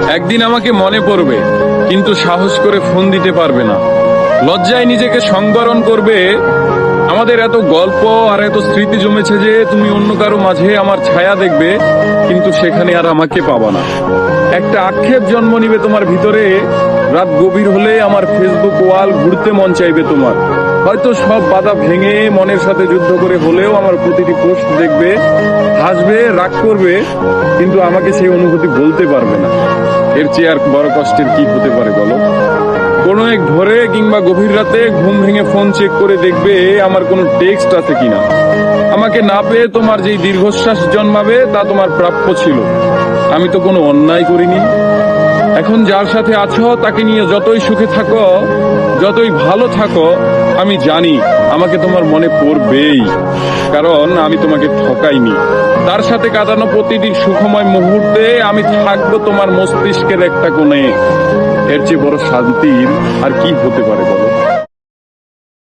একদিন আমাকে মনে পড়বে, কিন্তু সাহস করে ফোন দিতে পারবে না। লজ্জায় নিজেকে সংবরণ করবে। আমাদের এত গল্প আর এত স্মৃতি জমেছে যে তুমি অন্য কারো মাঝে আমার ছায়া দেখবে, কিন্তু সেখানে আর আমাকে পাবা না। একটা আক্ষেপ জন্ম নিবে তোমার ভিতরে। রাত গভীর হলে আমার ফেসবুক ওয়াল ঘুরতে মন চাইবে তোমার। হয়তো সব বাধা ভেঙে মনের সাথে যুদ্ধ করে হলেও আমার প্রতিটি পোস্ট দেখবে, হাসবে, রাগ করবে, কিন্তু আমাকে সেই অনুভূতি বলতে পারবে না। এর চেয়ে আর বড় কষ্টের কি হতে পারে বলো? কোনো এক ভোরে কিংবা গভীর রাতে ঘুম ভেঙে ফোন চেক করে দেখবে আমার কোনো টেক্সট আছে কিনা। আমাকে না পেয়ে তোমার যেই দীর্ঘশ্বাস জন্মাবে তা তোমার প্রাপ্য ছিল। আমি তো কোনো অন্যায় করিনি। এখন যার সাথে আছো তাকে নিয়ে যতই সুখে থাকো, যতই ভালো থাকো, আমি জানি আমাকে তোমার মনে পড়বেই, কারণ আমি তোমাকে ঠকাইনি। তার সাথে কাটানো প্রতিটি সুখময় মুহূর্তে আমি থাকবো তোমার মস্তিষ্কের একটা কোণে। এর চেয়ে বড় শান্তির আর কি হতে পারে বলো?